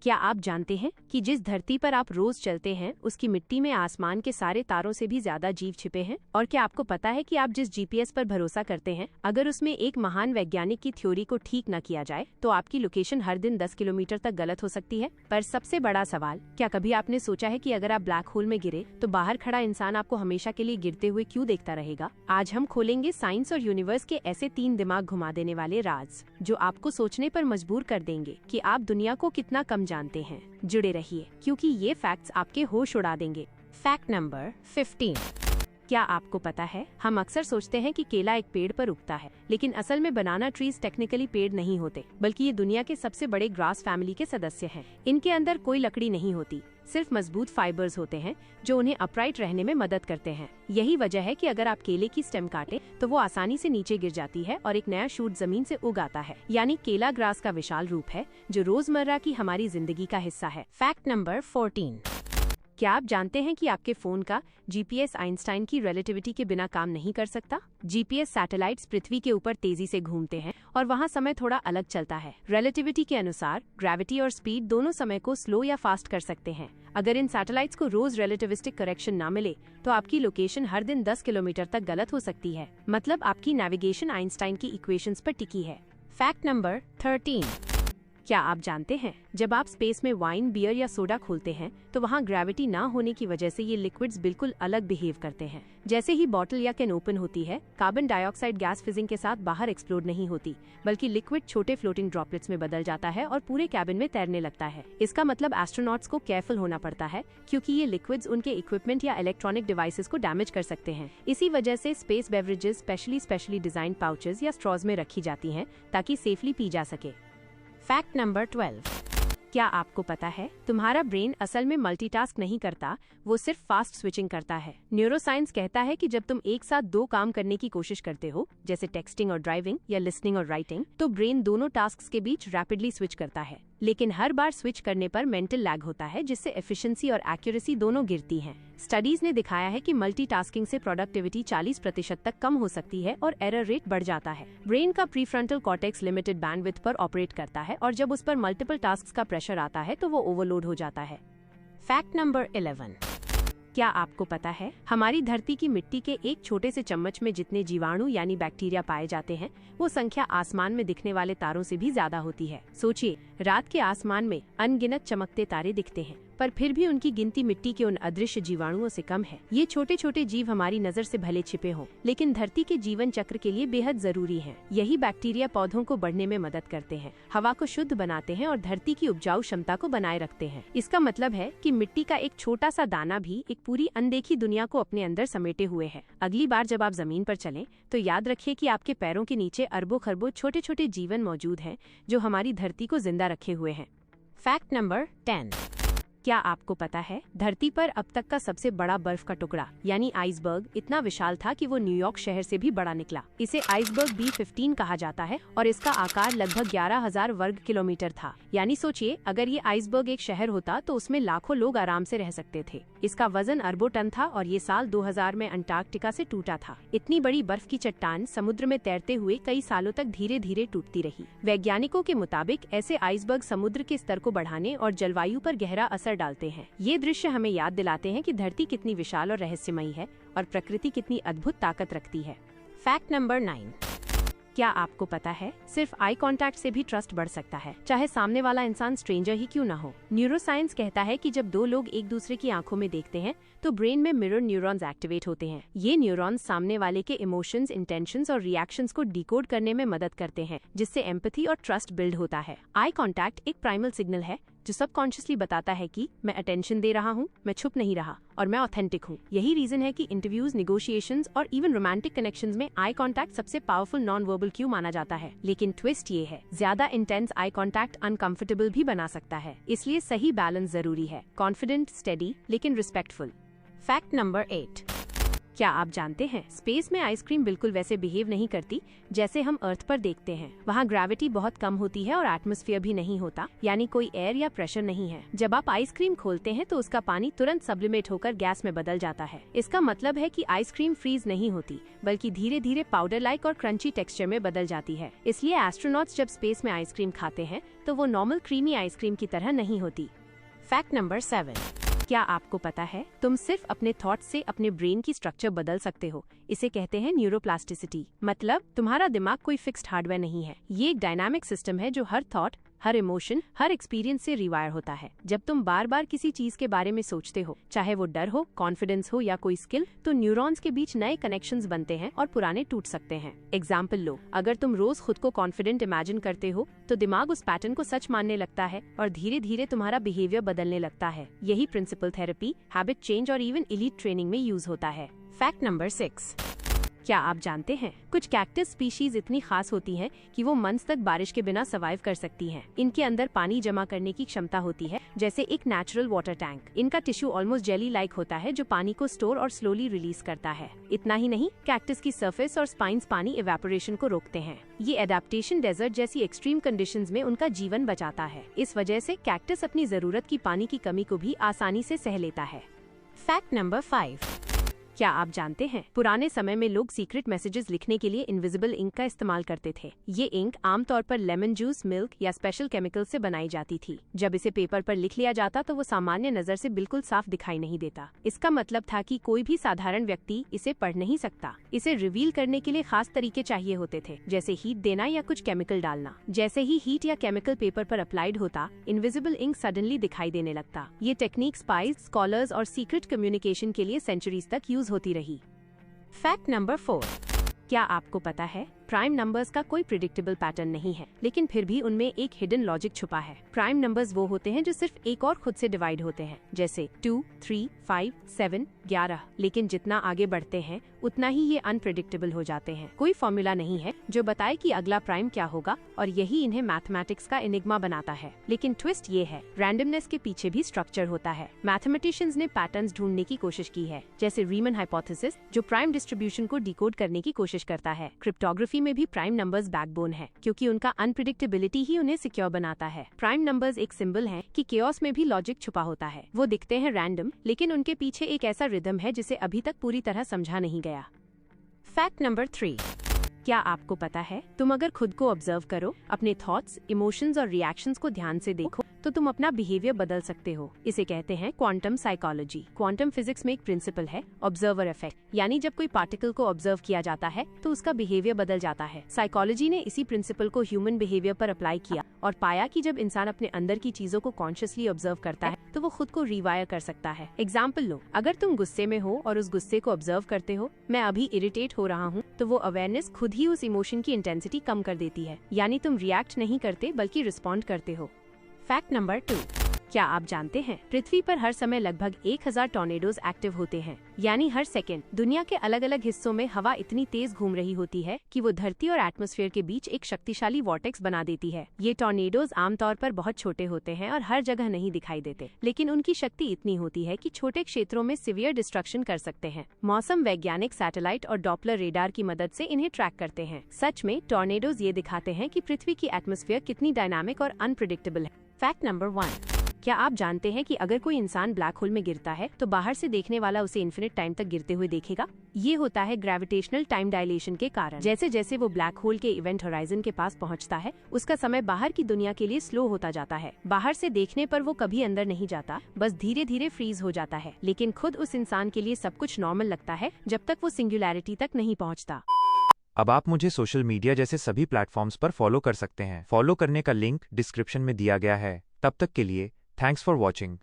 क्या आप जानते हैं कि जिस धरती पर आप रोज चलते हैं उसकी मिट्टी में आसमान के सारे तारों से भी ज्यादा जीव छिपे हैं? और क्या आपको पता है कि आप जिस जीपीएस पर भरोसा करते हैं, अगर उसमें एक महान वैज्ञानिक की थ्योरी को ठीक न किया जाए तो आपकी लोकेशन हर दिन 10 किलोमीटर तक गलत हो सकती है? पर सबसे बड़ा सवाल, क्या कभी आपने सोचा है कि अगर आप ब्लैक होल में गिरे तो बाहर खड़ा इंसान आपको हमेशा के लिए गिरते हुए क्यों देखता रहेगा? आज हम खोलेंगे साइंस और यूनिवर्स के ऐसे 3 दिमाग घुमा देने वाले राज जो आपको सोचने पर मजबूर कर देंगे कि आप दुनिया को कितना कम जानते हैं। जुड़े रहिए क्योंकि ये फैक्ट्स आपके होश उड़ा देंगे। Fact number 15। क्या आपको पता है, हम अक्सर सोचते हैं कि केला एक पेड़ पर उगता है, लेकिन असल में बनाना ट्रीज टेक्निकली पेड़ नहीं होते, बल्कि ये दुनिया के सबसे बड़े ग्रास फैमिली के सदस्य हैं। इनके अंदर कोई लकड़ी नहीं होती, सिर्फ मजबूत फाइबर्स होते हैं जो उन्हें अपराइट रहने में मदद करते हैं। यही वजह है कि अगर आप केले की स्टेम काटें तो वो आसानी से नीचे गिर जाती है और एक नया शूट जमीन से उग आता है। यानी केला ग्रास का विशाल रूप है जो रोजमर्रा की हमारी जिंदगी का हिस्सा है। Fact number 14। क्या आप जानते हैं कि आपके फोन का जीपीएस आइंस्टाइन की रिलेटिविटी के बिना काम नहीं कर सकता? जीपीएस सैटेलाइट्स पृथ्वी के ऊपर तेजी से घूमते हैं और वहाँ समय थोड़ा अलग चलता है। रिलेटिविटी के अनुसार ग्रेविटी और स्पीड दोनों समय को स्लो या फास्ट कर सकते हैं। अगर इन सैटेलाइट्स को रोज रिलेटिविस्टिक करेक्शन ना मिले तो आपकी लोकेशन हर दिन 10 किलोमीटर तक गलत हो सकती है। मतलब आपकी नेविगेशन आइंस्टाइन की इक्वेशंस पर टिकी है। Fact number 13। क्या आप जानते हैं, जब आप स्पेस में वाइन, बियर या सोडा खोलते हैं तो वहाँ ग्रेविटी ना होने की वजह से ये लिक्विड्स बिल्कुल अलग बिहेव करते हैं। जैसे ही बॉटल या कैन ओपन होती है, कार्बन डाइऑक्साइड गैस फिजिंग के साथ बाहर एक्सप्लोड नहीं होती, बल्कि लिक्विड छोटे फ्लोटिंग ड्रॉपलेट्स में बदल जाता है और पूरे कैबिन में तैरने लगता है। इसका मतलब एस्ट्रोनॉट्स को केयरफुल होना पड़ता है क्योंकि ये लिक्विड्स उनके इक्विपमेंट या इलेक्ट्रॉनिक डिवाइसेस को डैमेज कर सकते हैं। इसी वजह से space beverages specially design pouches या स्ट्रॉज में रखी जाती हैं ताकि सेफली पी जा सके। Fact number 12। क्या आपको पता है, तुम्हारा ब्रेन असल में मल्टीटास्क नहीं करता, वो सिर्फ फास्ट स्विचिंग करता है। न्यूरोसाइंस कहता है कि जब तुम एक साथ 2 काम करने की कोशिश करते हो, जैसे टेक्सटिंग और ड्राइविंग या लिसनिंग और राइटिंग, तो ब्रेन दोनों टास्क्स के बीच रैपिडली स्विच करता है। लेकिन हर बार स्विच करने पर मेंटल लैग होता है जिससे एफिशिएंसी और एक्यूरेसी दोनों गिरती हैं। स्टडीज ने दिखाया है कि मल्टीटास्किंग से प्रोडक्टिविटी 40% तक कम हो सकती है और एरर रेट बढ़ जाता है। ब्रेन का प्रीफ्रंटल कॉर्टेक्स लिमिटेड बैंडविड्थ पर ऑपरेट करता है और जब उस पर मल्टीपल टास्क्स का प्रेशर आता है तो वो ओवरलोड हो जाता है। Fact number 11। क्या आपको पता है, हमारी धरती की मिट्टी के एक छोटे से चम्मच में जितने जीवाणु यानी बैक्टीरिया पाए जाते हैं, वो संख्या आसमान में दिखने वाले तारों से भी ज्यादा होती है। सोचिए, रात के आसमान में अनगिनत चमकते तारे दिखते हैं, पर फिर भी उनकी गिनती मिट्टी के उन अदृश्य जीवाणुओं से कम है। ये छोटे छोटे जीव हमारी नजर से भले छिपे हों, लेकिन धरती के जीवन चक्र के लिए बेहद जरूरी हैं। यही बैक्टीरिया पौधों को बढ़ने में मदद करते हैं, हवा को शुद्ध बनाते हैं और धरती की उपजाऊ क्षमता को बनाए रखते हैं। इसका मतलब है कि मिट्टी का एक छोटा सा दाना भी एक पूरी अनदेखी दुनिया को अपने अंदर समेटे हुए है। अगली बार जब आप जमीन पर चलें तो याद रखिए कि आपके पैरों के नीचे अरबों खरबों छोटे छोटे जीवन मौजूद हैं जो हमारी धरती को जिंदा रखे हुए हैं। Fact number 10। क्या आपको पता है, धरती पर अब तक का सबसे बड़ा बर्फ का टुकड़ा यानी आइसबर्ग इतना विशाल था कि वो न्यूयॉर्क शहर से भी बड़ा निकला। इसे आइसबर्ग B-15 कहा जाता है और इसका आकार लगभग 11,000 वर्ग किलोमीटर था। यानी सोचिए, अगर ये आइसबर्ग एक शहर होता तो उसमें लाखों लोग आराम से रह सकते थे। इसका वजन अरबों टन था और ये साल 2000 में अंटार्कटिका से टूटा था। इतनी बड़ी बर्फ की चट्टान समुद्र में तैरते हुए कई सालों तक धीरे धीरे टूटती रही। वैज्ञानिकों के मुताबिक ऐसे आइसबर्ग समुद्र के स्तर को बढ़ाने और जलवायु पर गहरा असर डालते हैं। ये दृश्य हमें याद दिलाते हैं कि धरती कितनी विशाल और रहस्यमयी है और प्रकृति कितनी अद्भुत ताकत रखती है। Fact number 9। क्या आपको पता है, सिर्फ आई कांटेक्ट से भी ट्रस्ट बढ़ सकता है, चाहे सामने वाला इंसान स्ट्रेंजर ही क्यों ना हो। न्यूरोसाइंस कहता है कि जब 2 लोग एक दूसरे की आंखों में देखते हैं तो ब्रेन में मिरर न्यूरॉन्स एक्टिवेट होते हैं। ये न्यूरॉन्स सामने वाले के इमोशंस, इंटेंशंस और रिएक्शंस को डिकोड करने में मदद करते हैं, जिससे एम्पैथी और ट्रस्ट बिल्ड होता है। आई कांटेक्ट एक प्राइमल सिग्नल है जो सबकॉन्शियसली बताता है कि मैं अटेंशन दे रहा हूँ, मैं छुप नहीं रहा और मैं ऑथेंटिक हूँ। यही रीजन है कि इंटरव्यूज, नेगोशिएशंस और इवन रोमांटिक कनेक्शंस में आई कांटेक्ट सबसे पावरफुल नॉन वर्बल क्यू माना जाता है। लेकिन ट्विस्ट ये है, ज्यादा इंटेंस आई कांटेक्ट अनकंफर्टेबल भी बना सकता है, इसलिए सही बैलेंस जरूरी है। कॉन्फिडेंट, स्टेडी लेकिन रिस्पेक्टफुल। Fact number 8। क्या आप जानते हैं स्पेस में आइसक्रीम बिल्कुल वैसे बिहेव नहीं करती जैसे हम अर्थ पर देखते हैं। वहाँ ग्रेविटी बहुत कम होती है और एटमॉस्फेयर भी नहीं होता, यानी कोई एयर या प्रेशर नहीं है। जब आप आइसक्रीम खोलते हैं तो उसका पानी तुरंत सब्लिमेट होकर गैस में बदल जाता है। इसका मतलब है कि आइसक्रीम फ्रीज नहीं होती, बल्कि धीरे धीरे पाउडर लाइक और क्रंची टेक्सचर में बदल जाती है। इसलिए एस्ट्रोनॉट्स जब स्पेस में आइसक्रीम खाते हैं तो वो नॉर्मल क्रीमी आइसक्रीम की तरह नहीं होती। फैक्ट नंबर 7, क्या आपको पता है तुम सिर्फ अपने थॉट से अपने ब्रेन की स्ट्रक्चर बदल सकते हो। इसे कहते हैं न्यूरोप्लास्टिसिटी। मतलब तुम्हारा दिमाग कोई फिक्स्ड हार्डवेयर नहीं है, ये एक डायनामिक सिस्टम है जो हर थॉट, हर इमोशन, हर एक्सपीरियंस से रिवायर होता है। जब तुम बार बार किसी चीज के बारे में सोचते हो, चाहे वो डर हो, कॉन्फिडेंस हो या कोई स्किल, तो न्यूरॉन्स के बीच नए कनेक्शंस बनते हैं और पुराने टूट सकते हैं। एग्जाम्पल लो, अगर तुम रोज खुद को कॉन्फिडेंट इमेजिन करते हो तो दिमाग उस पैटर्न को सच मानने लगता है और धीरे धीरे तुम्हारा बिहेवियर बदलने लगता है। यही प्रिंसिपल थेरेपी, हैबिट चेंज और इवन एलीट ट्रेनिंग में यूज होता है। फैक्ट नंबर 6, क्या आप जानते हैं कुछ कैक्टस स्पीशीज इतनी खास होती हैं कि वो मंथ्स तक बारिश के बिना सर्वाइव कर सकती हैं। इनके अंदर पानी जमा करने की क्षमता होती है, जैसे एक नेचुरल वाटर टैंक। इनका टिश्यू ऑलमोस्ट जेली लाइक होता है जो पानी को स्टोर और स्लोली रिलीज करता है। इतना ही नहीं, कैक्टस की सरफेस और स्पाइन्स पानी इवेपोरेशन को रोकते हैं। ये एडेप्टेशन डेजर्ट जैसी एक्सट्रीम कंडीशंस में उनका जीवन बचाता है। इस वजह से कैक्टस अपनी जरूरत की पानी की कमी को भी आसानी से सह लेता है। फैक्ट नंबर 5, क्या आप जानते हैं पुराने समय में लोग सीक्रेट मैसेजेस लिखने के लिए इनविजिबल इंक का इस्तेमाल करते थे। ये इंक आमतौर पर लेमन जूस, मिल्क या स्पेशल केमिकल से बनाई जाती थी। जब इसे पेपर पर लिख लिया जाता तो वो सामान्य नजर से बिल्कुल साफ दिखाई नहीं देता। इसका मतलब था कि कोई भी साधारण व्यक्ति इसे पढ़ नहीं सकता। इसे रिवील करने के लिए खास तरीके चाहिए होते थे, जैसे हीट देना या कुछ केमिकल डालना। जैसे ही हीट या केमिकल पेपर पर अप्लाइड होता, इनविजिबल इंक सडनली दिखाई देने लगता। ये टेक्निक स्पाइज, स्कॉलर्स और सीक्रेट कम्युनिकेशन के लिए सेंचुरीज तक यूज होती रही। फैक्ट नंबर 4, क्या आपको पता है प्राइम नंबर्स का कोई प्रिडिक्टेबल पैटर्न नहीं है, लेकिन फिर भी उनमें एक हिडन लॉजिक छुपा है। प्राइम नंबर्स वो होते हैं जो सिर्फ एक और खुद से डिवाइड होते हैं, जैसे 2, 3, 5, 7, 11। लेकिन जितना आगे बढ़ते हैं उतना ही ये अनप्रिडिक्टेबल हो जाते हैं। कोई फॉर्मूला नहीं है जो बताए कि अगला प्राइम क्या होगा, और यही इन्हें मैथमेटिक्स का एनिग्मा बनाता है। लेकिन ट्विस्ट ये है, रैंडमनेस के पीछे भी स्ट्रक्चर होता है। मैथमेटिशियंस ने पैटर्न्स ढूंढने की कोशिश की है, जैसे रीमन हाइपोथेसिस जो प्राइम डिस्ट्रीब्यूशन को डिकोड करने की कोशिश करता है। क्रिप्टोग्राफी में भी प्राइम नंबर्स बैकबोन है, क्योंकि उनका अनप्रिडिक्टेबिलिटी ही उन्हें सिक्योर बनाता है। प्राइम नंबर्स एक सिंबल हैं कि केओस में भी लॉजिक छुपा होता है। वो दिखते हैं रैंडम, लेकिन उनके पीछे एक ऐसा रिदम है जिसे अभी तक पूरी तरह समझा नहीं गया। फैक्ट नंबर 3, क्या आपको पता है तुम अगर खुद को ऑब्जर्व करो, अपने थॉट्स, इमोशंस और रिएक्शंस को ध्यान से देखो, तो तुम अपना बिहेवियर बदल सकते हो। इसे कहते हैं क्वांटम साइकोलॉजी। क्वांटम फिजिक्स में एक प्रिंसिपल है ऑब्जर्वर इफेक्ट, यानी जब कोई पार्टिकल को ऑब्जर्व किया जाता है तो उसका बिहेवियर बदल जाता है। साइकोलॉजी ने इसी प्रिंसिपल को ह्यूमन बिहेवियर पर अप्लाई किया और पाया कि जब इंसान अपने अंदर की चीजों को कॉन्शियसली ऑब्जर्व करता है तो वो खुद को रिवायर कर सकता है। एग्जाम्पल लो, अगर तुम गुस्से में हो और उस गुस्से को ऑब्जर्व करते हो, मैं अभी इरिटेट हो रहा हूँ, तो वो अवेयरनेस खुद ही उस इमोशन की इंटेंसिटी कम कर देती है। यानी तुम रिएक्ट नहीं करते बल्कि रिस्पॉन्ड करते हो। फैक्ट नंबर 2, क्या आप जानते हैं पृथ्वी पर हर समय लगभग 1000 टॉर्नेडोज एक्टिव होते हैं, यानी हर सेकेंड दुनिया के अलग अलग हिस्सों में हवा इतनी तेज घूम रही होती है कि वो धरती और एटमॉस्फेयर के बीच एक शक्तिशाली वॉर्टेक्स बना देती है। ये टॉर्नेडोज आमतौर पर बहुत छोटे होते हैं और हर जगह नहीं दिखाई देते, लेकिन उनकी शक्ति इतनी होती है कि छोटे क्षेत्रों में सिवियर डिस्ट्रक्शन कर सकते हैं। मौसम वैज्ञानिक सैटेलाइट और डॉपलर रेडार की मदद से इन्हें ट्रैक करते हैं। सच में टॉर्नेडोज ये दिखाते हैं कि पृथ्वी की एटमॉस्फेयर कितनी डायनामिक और अनप्रिडिक्टेबल है। फैक्ट नंबर 1, क्या आप जानते हैं कि अगर कोई इंसान ब्लैक होल में गिरता है तो बाहर से देखने वाला उसे इन्फिनिट टाइम तक गिरते हुए देखेगा? ये होता है ग्रेविटेशनल टाइम डायलेशन के कारण। जैसे जैसे वो ब्लैक होल के इवेंट होराइजन के पास पहुंचता है, उसका समय बाहर की दुनिया के लिए स्लो होता जाता है। बाहर से देखने पर वो कभी अंदर नहीं जाता, बस धीरे धीरे फ्रीज हो जाता है। लेकिन खुद उस इंसान के लिए सब कुछ नॉर्मल लगता है जब तक वो सिंगुलैरिटी तक नहीं पहुँचता। अब आप मुझे सोशल मीडिया जैसे सभी प्लेटफॉर्म्स पर फॉलो कर सकते हैं। फॉलो करने का लिंक डिस्क्रिप्शन में दिया गया है। तब तक के लिए थैंक्स फॉर वॉचिंग।